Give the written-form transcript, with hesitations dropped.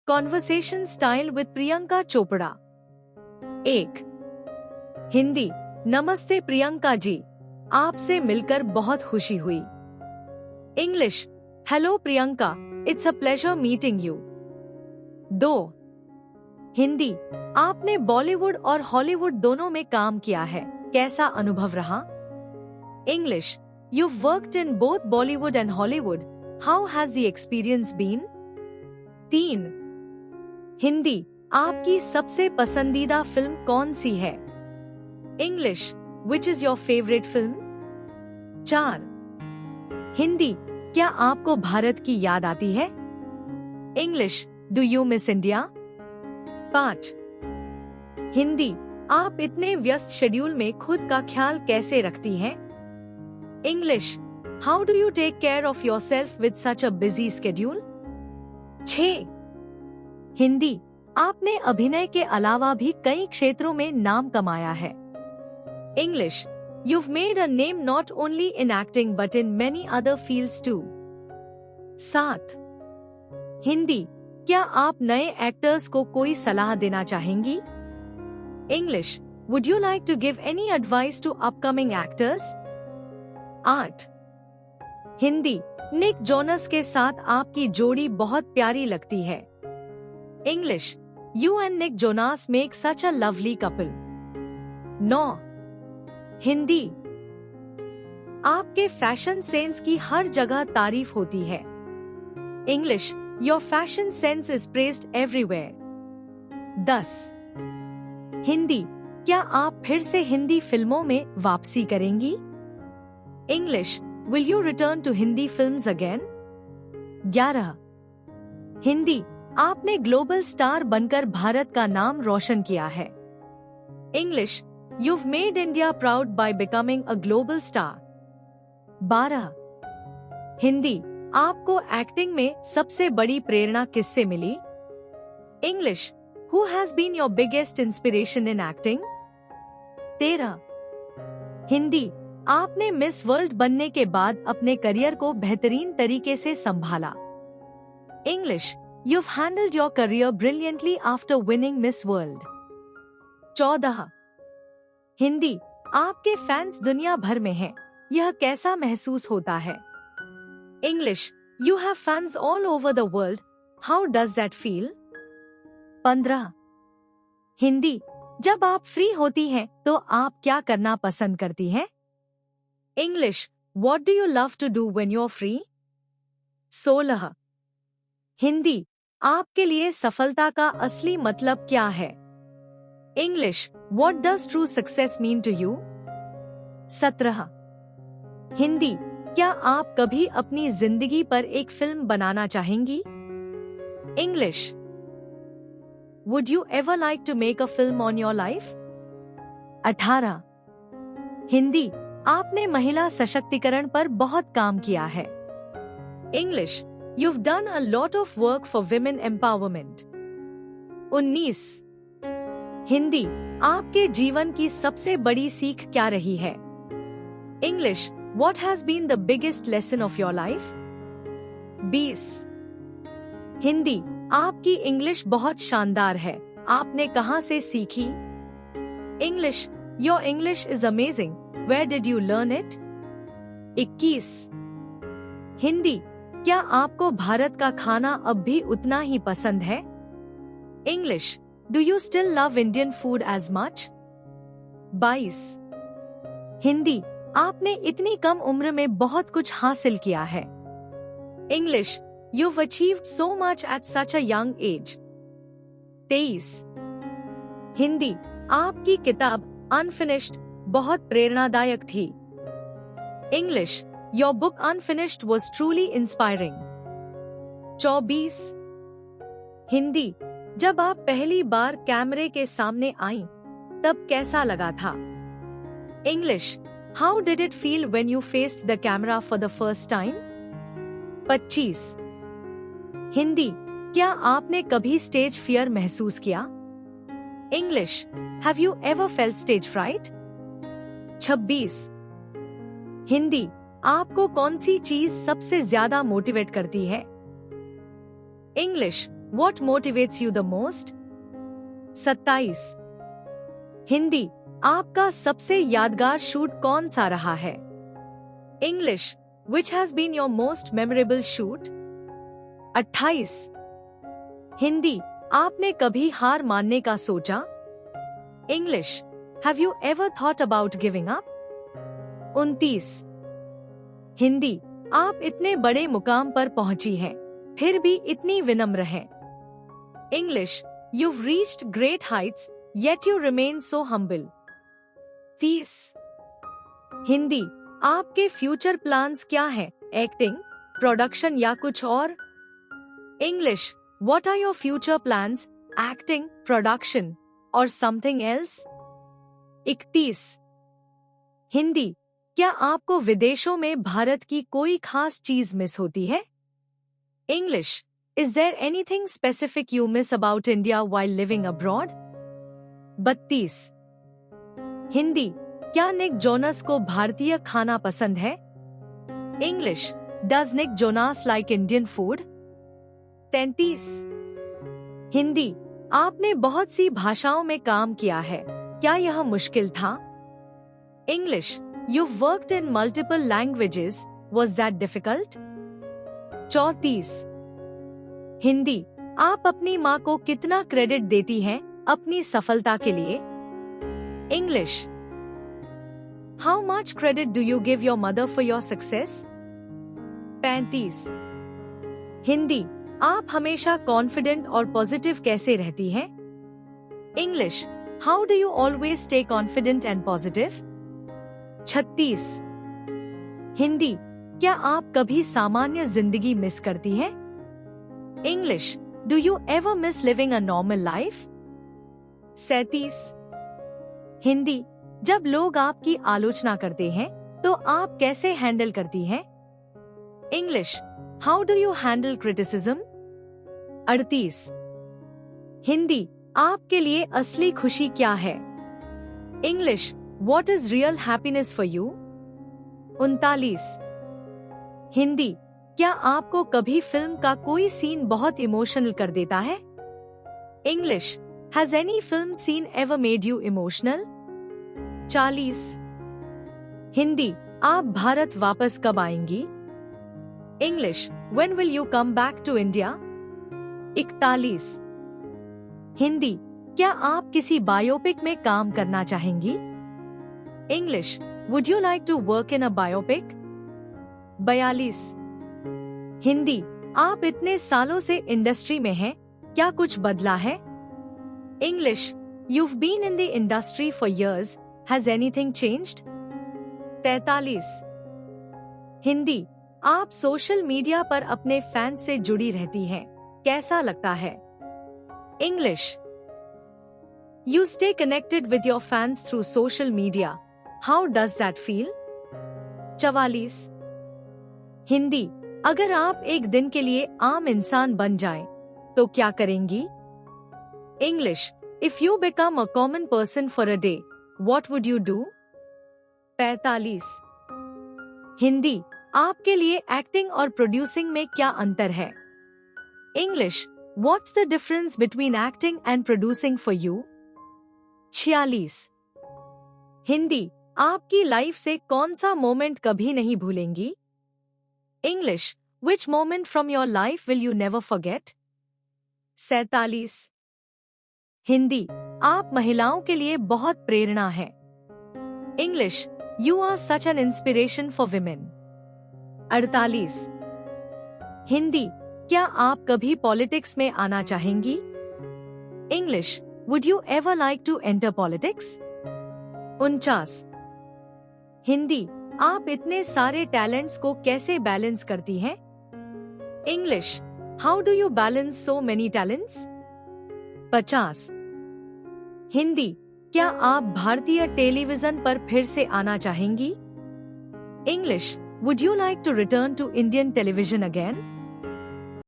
Conversation style with Priyanka Chopra. 1। Hindi. नमस्ते प्रियंका जी, आपसे मिलकर बहुत खुशी हुई। English. Hello Priyanka, it's a pleasure meeting you. 2। Hindi. आपने बॉलीवुड और हॉलीवुड दोनों में काम किया है, कैसा अनुभव रहा? English. You've worked in both Bollywood and Hollywood. How has the experience been? 3। Hindi. आपकी सबसे पसंदीदा फिल्म कौन सी है? English. Which is your favorite film? 4। Hindi. क्या आपको भारत की याद आती है? English. Do you miss India? 5। Hindi. आप इतने व्यस्त शेड्यूल में खुद का ख्याल कैसे रखती हैं? English. How do you take care of yourself with such a busy schedule? 6। Hindi. आपने अभिनय के अलावा भी कई क्षेत्रों में नाम कमाया है। English. You've made a name not only in acting but in many other fields too. 7। Hindi. क्या आप नए एक्टर्स को कोई सलाह देना चाहेंगी? English. Would you like to give any advice to upcoming actors? 8। Hindi. Nick Jonas के साथ आपकी जोड़ी बहुत प्यारी लगती है। English. You and Nick Jonas make such a lovely couple. 9। Hindi. आपके फैशन सेंस की हर जगह तारीफ होती है। English. Your fashion sense is praised everywhere. 10। Hindi. क्या आप फिर से हिंदी फिल्मों में वापसी करेंगी? English. Will you return to Hindi films again? 11। Hindi. आपने ग्लोबल स्टार बनकर भारत का नाम रोशन किया है। English. You've made India proud by becoming a global star. 12। Hindi. आपको एक्टिंग में सबसे बड़ी प्रेरणा किससे मिली? English. Who has been your biggest inspiration in acting? 13। Hindi. आपने मिस वर्ल्ड बनने के बाद अपने करियर को बेहतरीन तरीके से संभाला। English. You've handled your career brilliantly after winning Miss World. 14। Hindi. आपके फैंस दुनिया भर में हैं, यह कैसा महसूस होता है? English. You have fans all over the world. How does that feel? 15। Hindi. जब आप फ्री होती हैं, तो आप क्या करना पसंद करती हैं? English. What do you love to do when you're free? 16। Hindi. आपके लिए सफलता का असली मतलब क्या है? English. What does true success mean to you? 17। Hindi. क्या आप कभी अपनी जिंदगी पर एक फिल्म बनाना चाहेंगी? English. Would you ever like to make a film on your life? 18। Hindi. आपने महिला सशक्तिकरण पर बहुत काम किया है। English. You've done a lot of work for women empowerment. 19। Hindi. आपके जीवन की सबसे बड़ी सीख क्या रही है? English. What has been the biggest lesson of your life? 20। Hindi. आपकी इंग्लिश बहुत शानदार है, आपने कहाँ से सीखी? English. Your English is amazing. Where did you learn it? 21। Hindi. क्या आपको भारत का खाना अब भी उतना ही पसंद है? English. Do you still love Indian food as much? 22। Hindi. आपने इतनी कम उम्र में बहुत कुछ हासिल किया है। English. You've achieved so much at such a young age. 23। Hindi. आपकी किताब Unfinished बहुत प्रेरणादायक थी। English. Your book Unfinished was truly inspiring. 24। Hindi. जब आप पहली बार कैमरे के सामने आईं, तब कैसा लगा था? English. How did it feel when you faced the camera for the first time? 25। Hindi. क्या आपने कभी स्टेज फियर महसूस किया? English. Have you ever felt stage fright? 26। Hindi. आपको कौन सी चीज सबसे ज्यादा मोटिवेट करती है? English. What motivates you the most? 27. Hindi, आपका सबसे यादगार शूट कौन सा रहा है? English, which has been your most memorable shoot? 28. Hindi, आपने कभी हार मानने का सोचा? English, have you ever thought about giving up? 29. Hindi, आप इतने बड़े मुकाम पर पहुंची हैं, फिर भी इतनी विनम्र हैं। English, you've reached great heights, yet you remain so humble. 30. Hindi, आपके फ्यूचर प्लान्स क्या हैं? एक्टिंग, प्रोडक्शन या कुछ और? English, what are your future plans? Acting, production, or something else? 31. Hindi, क्या आपको विदेशों में भारत की कोई खास चीज मिस होती है? English, is there anything specific you miss about India while living abroad? 32. Hindi, क्या निक जोनस को भारतीय खाना पसंद है? English, does Nick Jonas like Indian food? 33. Hindi, आपने बहुत सी भाषाओं में काम किया है, क्या यह मुश्किल था? English, you've worked in multiple languages, was that difficult? 34. Hindi, आप अपनी माँ को कितना क्रेडिट देती हैं अपनी सफलता के लिए? English, how much credit do you give your mother for your success? 35. Hindi, आप हमेशा कॉन्फिडेंट और पॉजिटिव कैसे रहती हैं? English, how do you always stay confident and positive? 36. Hindi, क्या आप कभी सामान्य जिंदगी मिस करती हैं? English, do you ever miss living a normal life? 37. Hindi, जब लोग आपकी आलोचना करते हैं, तो आप कैसे हैंडल करती हैं? English, how do you handle criticism? 38. Hindi, आपके लिए असली खुशी क्या है? English, what is real happiness for you? 39. Hindi, क्या आपको कभी फिल्म का कोई सीन बहुत इमोशनल कर देता है? English, has any film scene ever made you emotional? 40. Hindi, आप भारत वापस कब आएंगी? English, when will you come back to India? 41. Hindi, क्या आप किसी बायोपिक में काम करना चाहेंगी? English, would you like to work in a biopic? 42. Hindi, आप इतने सालों से इंडस्ट्री में हैं, क्या कुछ बदला है? English, you've been in the industry for years, has anything changed? 43. Hindi, आप सोशल मीडिया पर अपने फैंस से जुड़ी रहती हैं, कैसा लगता है? English, you stay connected with your fans through social media. How does that feel? 44. Hindi, अगर आप एक दिन के लिए आम इंसान बन जाएं, तो क्या करेंगी? English, if you become a common person for a day, what would you do? 45. Hindi, आपके लिए एक्टिंग और प्रोड्यूसिंग में क्या अंतर है? English, what's the difference between acting and producing for you? 46. Hindi, आपकी लाइफ से कौन सा मोमेंट कभी नहीं भूलेंगी? English, which moment from your life will you never forget? 47. Hindi, आप महिलाओं के लिए बहुत प्रेरणा है। English, you are such an inspiration for women. 48. Hindi, क्या आप कभी पॉलिटिक्स में आना चाहेंगी? English, would you ever like to enter politics? 49. Hindi, आप इतने सारे टैलेंट्स को कैसे बैलेंस करती हैं? English, how do you balance so many talents? 50. Hindi, क्या आप भारतीय टेलीविजन पर फिर से आना चाहेंगी? English, would you like to return to Indian television again?